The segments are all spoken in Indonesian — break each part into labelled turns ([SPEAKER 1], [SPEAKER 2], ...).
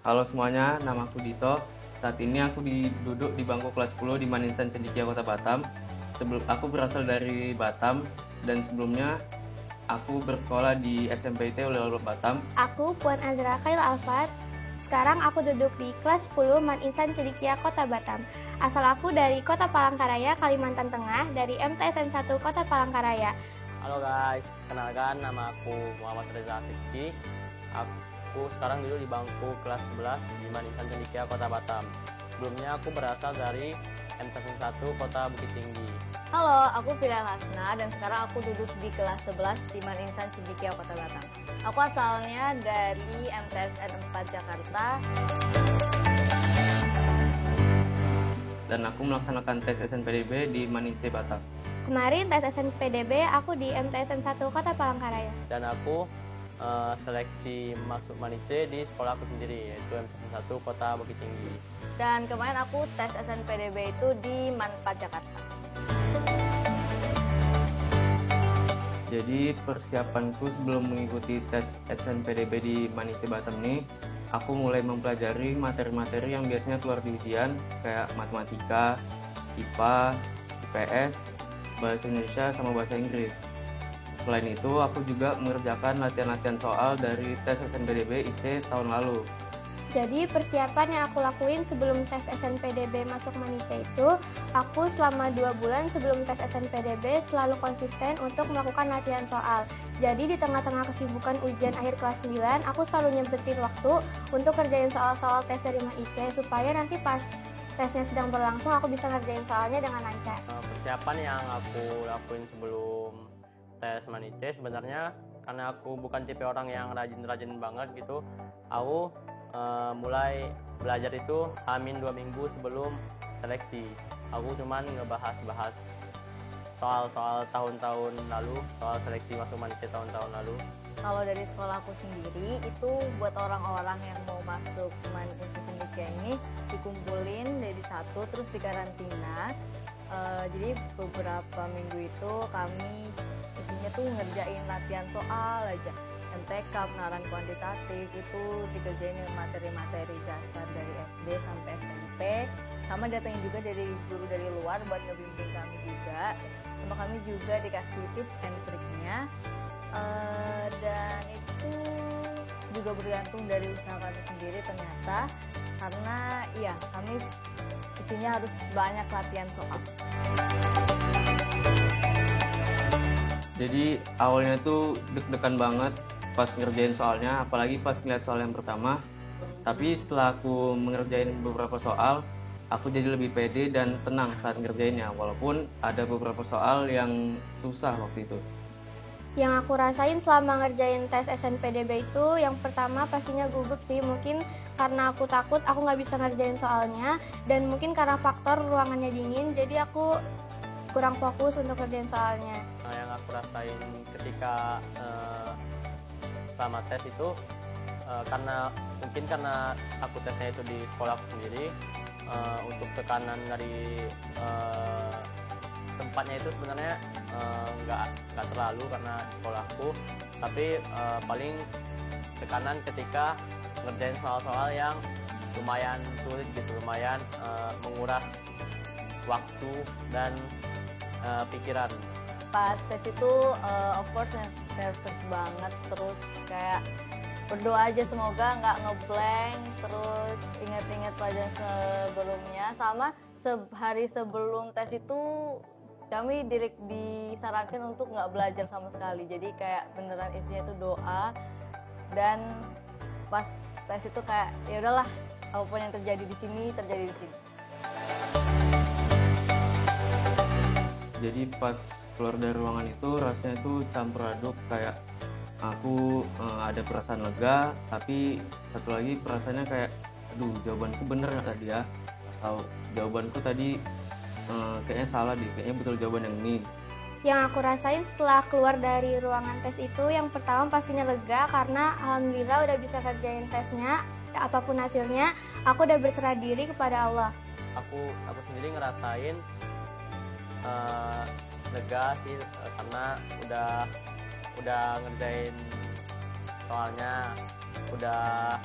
[SPEAKER 1] Halo semuanya, nama aku Dito. Saat ini aku duduk di bangku kelas 10 di Maninsan Cendekia, Kota Batam. Aku berasal dari Batam dan sebelumnya aku bersekolah di SMPT Ulil Batam.
[SPEAKER 2] Aku Puan Azra Khail Alfat. Sekarang aku duduk di kelas 10 Man Insan Cendekia Kota Batam. Asal aku dari Kota Palangkaraya, Kalimantan Tengah, dari MTSN 1 Kota Palangkaraya.
[SPEAKER 3] Halo guys, kenalkan nama aku Muhammad Reza Sidki. Aku sekarang duduk di bangku kelas 11 di Maninsan Cendekia Kota Batam. Sebelumnya aku berasal dari MTSN 1 Kota Bukit Tinggi.
[SPEAKER 4] Halo, aku Filial Hasna dan sekarang aku duduk di kelas 11 di Maninsan Cendekia Kota Batam. Aku asalnya dari MTSN 4 Jakarta.
[SPEAKER 1] Dan aku melaksanakan tes SNPDB di Manince Batam.
[SPEAKER 2] Kemarin tes SNPDB aku di MTSN 1 Kota Palangkaraya.
[SPEAKER 3] Dan aku seleksi masuk Manince di sekolah aku sendiri, yaitu MTSN 1 Kota Bukit Tinggi.
[SPEAKER 4] Dan kemarin aku tes SNPDB itu di Man4 Jakarta.
[SPEAKER 1] Jadi persiapanku sebelum mengikuti tes SNPDB di Manince Batam ini, aku mulai mempelajari materi-materi yang biasanya keluar di ujian, kayak matematika, IPA, IPS, bahasa Indonesia, sama bahasa Inggris. Selain itu, aku juga mengerjakan latihan-latihan soal dari tes SNPDB IC tahun lalu.
[SPEAKER 2] Jadi persiapan yang aku lakuin sebelum tes SNPDB masuk Manince itu, aku selama 2 bulan sebelum tes SNPDB selalu konsisten untuk melakukan latihan soal. Jadi di tengah-tengah kesibukan ujian akhir kelas 9, aku selalu nyempetin waktu untuk kerjain soal-soal tes dari Manince supaya nanti pas tesnya sedang berlangsung aku bisa ngerjain soalnya dengan lancar.
[SPEAKER 3] Persiapan yang aku lakuin sebelum tes Manince sebenarnya karena aku bukan tipe orang yang rajin-rajin banget gitu. Aku mulai belajar itu H-2 minggu sebelum seleksi. Aku cuman ngebahas soal-soal tahun-tahun lalu, soal seleksi masuk Manince tahun-tahun lalu.
[SPEAKER 4] Kalau dari sekolahku sendiri itu buat orang-orang yang mau masuk Maninsan Cendekia ini dikumpulin dari satu terus dikarantina. Jadi beberapa minggu itu kami isinya tuh ngerjain latihan soal aja. MTK, pengenalan kuantitatif itu dikerjain materi-materi dasar dari SD sampai SMP, sama datangin juga dari guru dari luar buat ngebimbing kami juga. Sama kami juga dikasih tips and triknya, dan itu juga bergantung dari usaha kami sendiri ternyata, karena ya kami isinya harus banyak latihan soal.
[SPEAKER 1] Jadi awalnya tuh deg-degan banget pas ngerjain soalnya, apalagi pas ngeliat soal yang pertama. Tapi setelah aku mengerjain beberapa soal, aku jadi lebih pede dan tenang saat ngerjainnya, walaupun ada beberapa soal yang susah waktu itu.
[SPEAKER 2] Yang aku rasain selama ngerjain tes SNPDB itu, yang pertama pastinya gugup sih. Mungkin karena aku takut aku nggak bisa ngerjain soalnya, dan mungkin karena faktor ruangannya dingin, jadi aku kurang fokus untuk ngerjain soalnya.
[SPEAKER 3] Yang aku rasain ketika selama tes itu karena aku tesnya itu di sekolah aku sendiri, untuk tekanan dari tempatnya itu sebenarnya nggak terlalu karena di sekolahku, tapi paling tekanan ketika ngerjain soal-soal yang lumayan sulit gitu, lumayan menguras waktu dan pikiran.
[SPEAKER 4] Pas tes itu of course nervous banget, terus kayak berdoa aja semoga nggak ngeblank, terus inget-inget pelajaran sebelumnya, sama sehari sebelum tes itu kami disarankan untuk nggak belajar sama sekali, jadi kayak beneran isinya itu doa. Dan pas tes itu kayak ya udahlah, apapun yang terjadi di sini terjadi di sini.
[SPEAKER 1] Jadi pas keluar dari ruangan itu rasanya tuh campur aduk, kayak aku ada perasaan lega, tapi satu lagi perasaannya kayak aduh, jawabanku bener nggak tadi ya, atau jawabanku tadi kayaknya salah deh, kayaknya betul jawaban yang ini.
[SPEAKER 2] Yang aku rasain setelah keluar dari ruangan tes itu, yang pertama pastinya lega karena alhamdulillah udah bisa kerjain tesnya. Apapun hasilnya, aku udah berserah diri kepada Allah.
[SPEAKER 3] Aku sendiri ngerasain lega sih, karena udah ngerjain soalnya, udah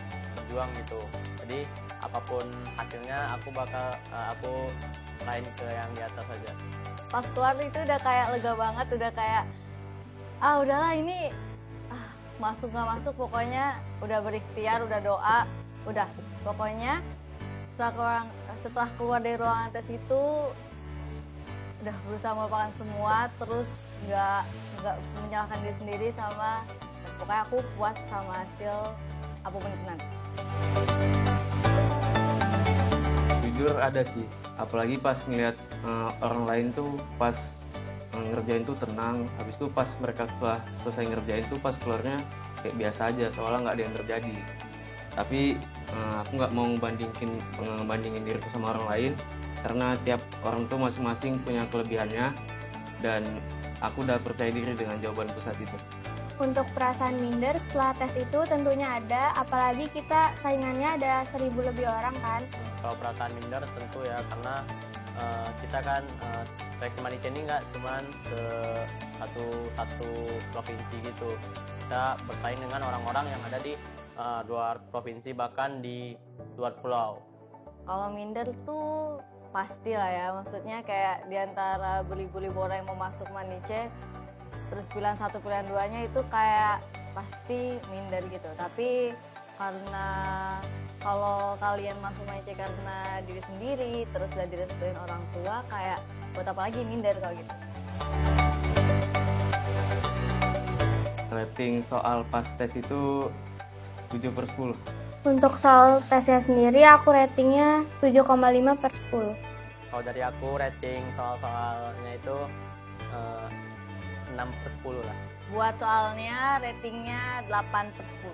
[SPEAKER 3] berjuang gitu. Jadi apapun hasilnya aku bakal aku serahin ke yang di atas saja.
[SPEAKER 4] Pas keluar itu udah kayak lega banget, udah kayak udahlah ini masuk nggak masuk pokoknya udah berikhtiar, udah doa, udah pokoknya setelah keluar dari ruangan tes itu udah berusaha melupakan semua, terus nggak menyalahkan diri sendiri sama pokoknya aku puas sama hasil apapun itu nanti.
[SPEAKER 1] Jujur ada sih, apalagi pas ngeliat orang lain tuh pas ngerjain tuh tenang, habis itu pas mereka setelah selesai ngerjain tuh pas keluarnya kayak biasa aja, soalnya nggak ada yang terjadi. Tapi aku nggak mau ngebandingin diriku sama orang lain, karena tiap orang tuh masing-masing punya kelebihannya, dan aku udah percaya diri dengan jawabanku saat itu.
[SPEAKER 2] Untuk perasaan minder setelah tes itu tentunya ada, apalagi kita saingannya ada 1.000 lebih orang kan.
[SPEAKER 3] Kalau perasaan minder tentu ya, karena kita kan seleksi Manice ini nggak cuman satu provinsi gitu. Kita bersaing dengan orang-orang yang ada di luar provinsi, bahkan di luar pulau.
[SPEAKER 4] Kalau minder tuh pasti lah ya, maksudnya kayak diantara beribu-ribu orang yang mau masuk Manice, terus pilihan 1 pilihan 2-nya itu kayak pasti minder gitu. Tapi karena kalau kalian masuk Manice karena diri sendiri, terus udah direstuin orang tua, kayak buat apa lagi minder kalau gitu.
[SPEAKER 1] Rating soal pas tes itu 7/10.
[SPEAKER 2] Untuk soal tesnya sendiri aku ratingnya 7,5/10.
[SPEAKER 3] Kalau dari aku rating soal-soalnya itu 6/10 lah.
[SPEAKER 4] Buat soalnya ratingnya 8/10.